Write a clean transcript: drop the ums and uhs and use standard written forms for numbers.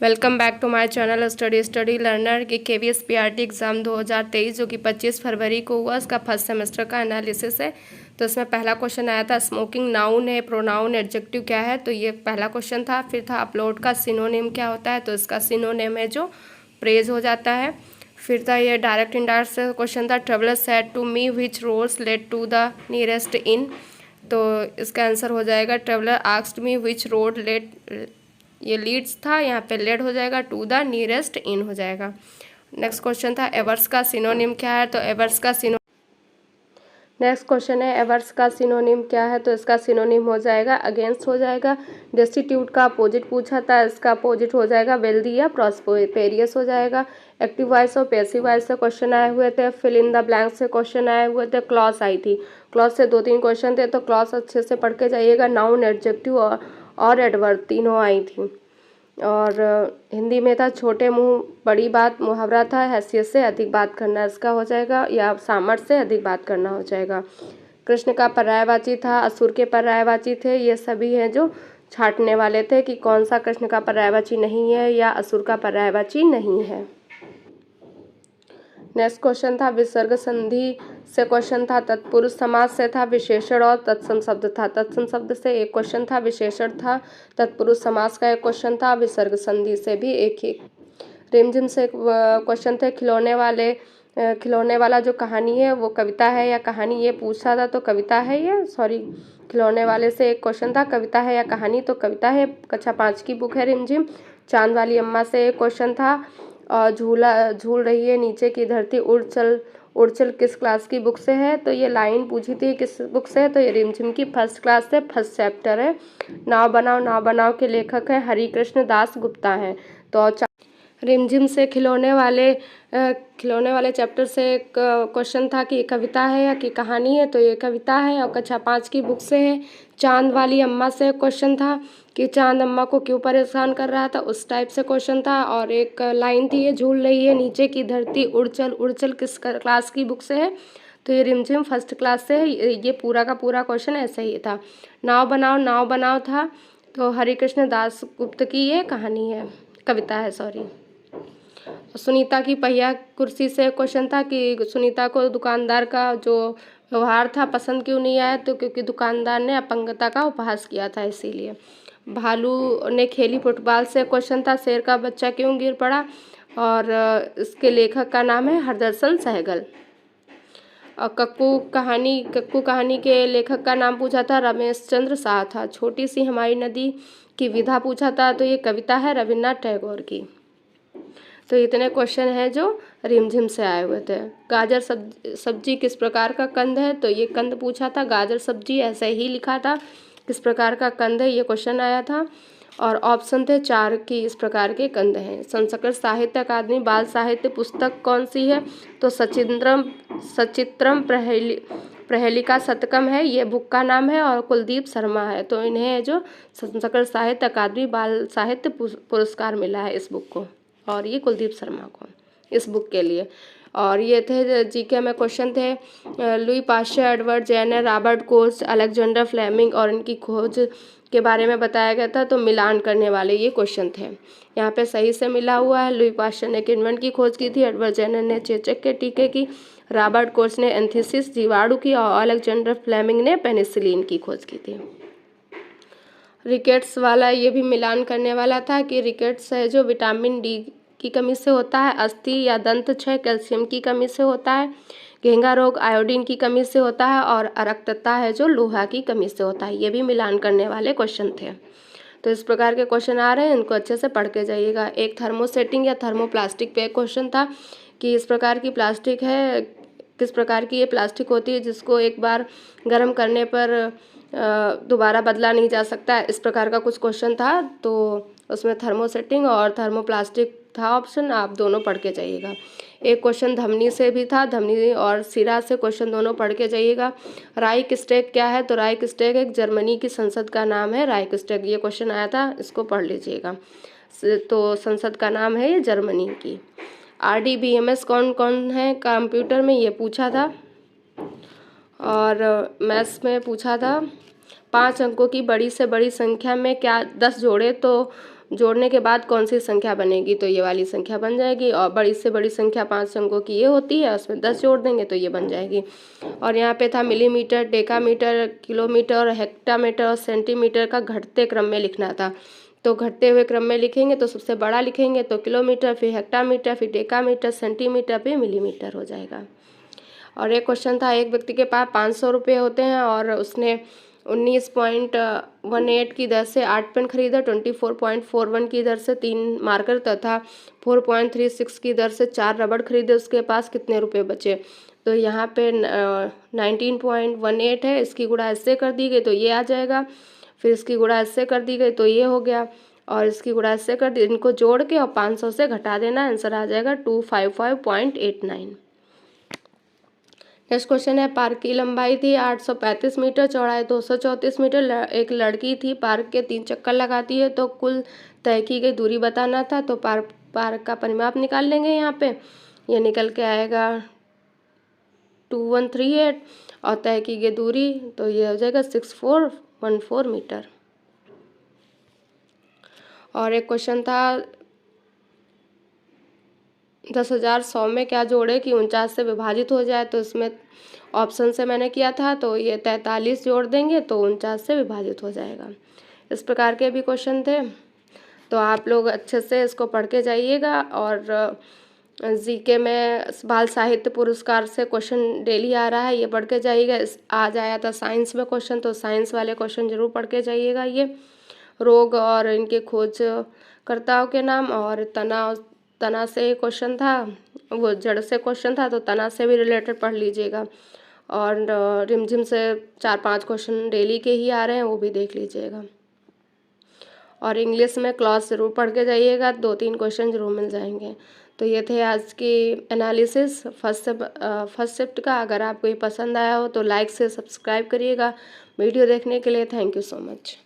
Welcome back to my channel study learner की KVS PRT exam 2023 जो कि 25 फरवरी को हुआ। उसका फर्स्ट सेमेस्टर का एनालिसिस है। तो इसमें पहला क्वेश्चन आया था स्मोकिंग नाउन है, प्रोनाउन एडजेक्टिव क्या है। तो ये पहला क्वेश्चन था। फिर था अपलोड का सिनोनिम क्या होता है। तो इसका सिनोनिम है जो प्रेज हो जाता है। फिर था ये डायरेक्ट इंडायरेक्ट से क्वेश्चन था traveller said to me which roads led to the nearest inn. तो इसका आंसर हो जाएगा traveller asked me which road led, ये लीड्स था, यहाँ पे लेड हो जाएगा, टू द नियरेस्ट इन हो जाएगा। नेक्स्ट क्वेश्चन था एवर्स का सिनोनिम क्या है। तो एवर्स का नेक्स्ट क्वेश्चन है एवर्स का सिनोनिम क्या है। तो इसका सिनोनिम हो जाएगा अगेंस्ट हो जाएगा। डेस्टिट्यूट का अपोजिट पूछा था, इसका अपोजिट हो जाएगा वेल्दी या प्रॉस्पेरियस हो जाएगा। एक्टिव वॉइस और पैसिव वॉइस से क्वेश्चन आए हुए थे। फिल इन द ब्लैंक से क्वेश्चन आए हुए थे। क्लॉज आई थी, क्लॉज से 2-3 क्वेश्चन थे। तो क्लॉज अच्छे से पढ़ के जाइएगा। नाउन एडजेक्टिव और एडवर्ब तीनों आई थी। और हिंदी में था छोटे मुंह बड़ी बात, मुहावरा था हैसियत से अधिक बात करना, इसका हो जाएगा, या सामर्थ्य से अधिक बात करना हो जाएगा। कृष्ण का पर्यायवाची था, असुर के पर्यायवाची थे। ये सभी हैं जो छांटने वाले थे कि कौन सा कृष्ण का पर्यायवाची नहीं है या असुर का पर्यायवाची नहीं है। नेक्स्ट क्वेश्चन था विसर्ग संधि से क्वेश्चन था। तत्पुरुष समास से था विशेषण और तत्सम शब्द था। तत्सम शब्द से एक क्वेश्चन था, विशेषण था। तत्पुरुष समास का एक क्वेश्चन था, विसर्ग संधि से भी एक ही। रिमझिम से क्वेश्चन थे खिलौने वाला जो कहानी है वो कविता है या कहानी, ये पूछा था। तो कविता है ये, सॉरी, खिलौने वाले से एक क्वेश्चन था कविता है या कहानी, तो कविता है। कक्षा 5 की बुक है रिमझिम। चांद वाली अम्मा से एक क्वेश्चन था। और झूल रही है नीचे की धरती उड़ चल किस क्लास की बुक से है। तो ये लाइन पूछी थी किस बुक से है। तो ये रिमझिम की फर्स्ट क्लास से फर्स्ट चैप्टर है। नाव बनाओ के लेखक हैं हरिकृष्ण दास गुप्ता हैं। तो रिमझिम से खिलौने वाले चैप्टर से एक क्वेश्चन था कि कविता है या कि कहानी है। तो ये कविता है। और कक्षा 5 की बुक से है। चांद वाली अम्मा से क्वेश्चन था कि चांद अम्मा को क्यों परेशान कर रहा था, उस टाइप से क्वेश्चन था। और एक लाइन थी ये झूल रही है नीचे की धरती उड़ चल किस क्लास की बुक से है। तो ये रिमझिम फर्स्ट क्लास से है। ये पूरा का पूरा क्वेश्चन ऐसा ही था। नाव बनाओ था। तो हरिकृष्ण दास गुप्त की ये कहानी है, कविता है, सॉरी। सुनीता की पहिया कुर्सी से क्वेश्चन था कि सुनीता को दुकानदार का जो व्यवहार था पसंद क्यों नहीं आया। तो क्योंकि दुकानदार ने अपंगता का उपहास किया था, इसीलिए। भालू ने खेली फुटबॉल से क्वेश्चन था शेर का बच्चा क्यों गिर पड़ा। और इसके लेखक का नाम है हरदर्शन सहगल। और कक्कू कहानी के लेखक का नाम पूछा था रमेश चंद्र शाह था। छोटी सी हमारी नदी की विधा पूछा था। तो ये कविता है रविन्द्रनाथ टैगोर की। तो इतने क्वेश्चन हैं जो रिमझिम से आए हुए थे। गाजर सब्जी किस प्रकार का कंद है। तो ये कंद पूछा था। गाजर सब्जी ऐसे ही लिखा था, किस प्रकार का कंद है, ये क्वेश्चन आया था। और ऑप्शन थे 4 की इस प्रकार के कंद हैं। संस्कृत साहित्य अकादमी बाल साहित्य पुस्तक कौन सी है। तो सचित्रम प्रहेलिका शतकम है, ये बुक का नाम है। और कुलदीप शर्मा है। तो इन्हें जो संस्कृत साहित्य अकादमी बाल साहित्य पुरस्कार मिला है इस बुक को, और ये कुलदीप शर्मा को इस बुक के लिए। और ये थे जीके में क्वेश्चन थे Louis Pasteur, Edward Jenner, Robert Koch, Alexander Fleming और इनकी खोज के बारे में बताया गया था। तो मिलान करने वाले ये क्वेश्चन थे। यहाँ पे सही से मिला हुआ है। लुई पाश्चर ने किण्वन की खोज की थी, एडवर्ड जेनर ने चेचक के टीके की, रॉबर्ट कोच ने एंथीसिस जीवाणु की और अलेक्जेंडर फ्लेमिंग ने पेनिसिलिन की खोज की थी। रिकेट्स वाला ये भी मिलान करने वाला था कि रिकेट्स है जो विटामिन डी की कमी से होता है, अस्थि या दंत क्षय कैल्शियम की कमी से होता है, घेंघा रोग आयोडीन की कमी से होता है, और अरक्तता है जो लोहा की कमी से होता है। ये भी मिलान करने वाले क्वेश्चन थे। तो इस प्रकार के क्वेश्चन आ रहे हैं, इनको अच्छे से पढ़ के जाइएगा। एक थर्मोसेटिंग या थर्मोप्लास्टिक पे क्वेश्चन था कि इस प्रकार की प्लास्टिक है, किस प्रकार की ये प्लास्टिक होती है जिसको एक बार गर्म करने पर दोबारा बदला नहीं जा सकता, इस प्रकार का कुछ क्वेश्चन था। तो उसमें थर्मोसेटिंग और थर्मोप्लास्टिक था ऑप्शन, आप दोनों पढ़ के जाइएगा। एक क्वेश्चन धमनी से भी था, धमनी और सिरा से क्वेश्चन दोनों पढ़ के जाइएगा। राइक्सटैग क्या है। तो राइक्सटैग एक जर्मनी की संसद का नाम है। राइक्सटैग ये क्वेश्चन आया था, इसको पढ़ लीजिएगा। तो संसद का नाम है ये जर्मनी की। RDBMS कौन कौन है कंप्यूटर में, ये पूछा था। और मैथ्स में पूछा था 5 अंकों की बड़ी से बड़ी संख्या में क्या 10 जोड़े तो जोड़ने के बाद कौन सी संख्या बनेगी, तो ये वाली संख्या बन जाएगी। और बड़ी से बड़ी संख्या 5 अंकों की ये होती है, उसमें 10 जोड़ देंगे तो ये बन जाएगी। और यहाँ पे था मिलीमीटर, डेकामीटर, किलोमीटर, हेक्टामीटर और सेंटीमीटर का घटते क्रम में लिखना था। तो घटते हुए क्रम में लिखेंगे तो सबसे बड़ा लिखेंगे तो किलोमीटर, फिर हेक्टामीटर, फिर डेकामीटर, सेंटीमीटर, फिर मिलीमीटर हो जाएगा। और एक क्वेश्चन था, एक व्यक्ति के पास 500 रुपये होते हैं और उसने 19.18 की दर से 8 पेन खरीदा, 24.41 की दर से 3 मार्कर तथा 4.36 की दर से 4 रबड़ खरीदे। उसके पास कितने रुपए बचे? तो यहाँ पे 19.18 है, इसकी गुणा इससे कर दी गई तो ये आ जाएगा, फिर इसकी गुणा इससे कर दी गई तो ये हो गया, और इसकी गुणा इससे कर दी। इनको जोड़ के और 500 से घटा देना, आंसर आ जाएगा 255.89। नेक्स्ट क्वेश्चन है, पार्क की लंबाई थी 835 मीटर, चौड़ाई 234 मीटर। एक लड़की थी, पार्क के 3 चक्कर लगाती है, तो कुल तय की गई दूरी बताना था। तो पार्क का परिमाप निकाल लेंगे। यहाँ पे ये निकल के आएगा 2138 और तय की गई दूरी तो ये हो जाएगा 6414 मीटर। और एक क्वेश्चन था, 10,000 100 में क्या जोड़े कि 49 से विभाजित हो जाए। तो इसमें ऑप्शन से मैंने किया था, तो ये 43 जोड़ देंगे तो 49 से विभाजित हो जाएगा। इस प्रकार के भी क्वेश्चन थे, तो आप लोग अच्छे से इसको पढ़ के जाइएगा। और जीके में बाल साहित्य पुरस्कार से क्वेश्चन डेली आ रहा है, ये पढ़ के जाइएगा। आज आया था साइंस में क्वेश्चन, तो साइंस वाले क्वेश्चन जरूर पढ़ के जाइएगा। ये रोग और इनके खोजकर्ताओं के नाम, और तना से क्वेश्चन था, वो जड़ से क्वेश्चन था, तो तना से भी रिलेटेड पढ़ लीजिएगा। और रिमझिम से 4-5 क्वेश्चन डेली के ही आ रहे हैं, वो भी देख लीजिएगा। और इंग्लिश में क्लॉज ज़रूर पढ़ के जाइएगा, 2-3 क्वेश्चन जरूर मिल जाएंगे। तो ये थे आज की एनालिसिस फर्स्ट शिफ्ट का। अगर आपको ये पसंद आया हो तो लाइक से सब्सक्राइब करिएगा। वीडियो देखने के लिए थैंक यू सो मच।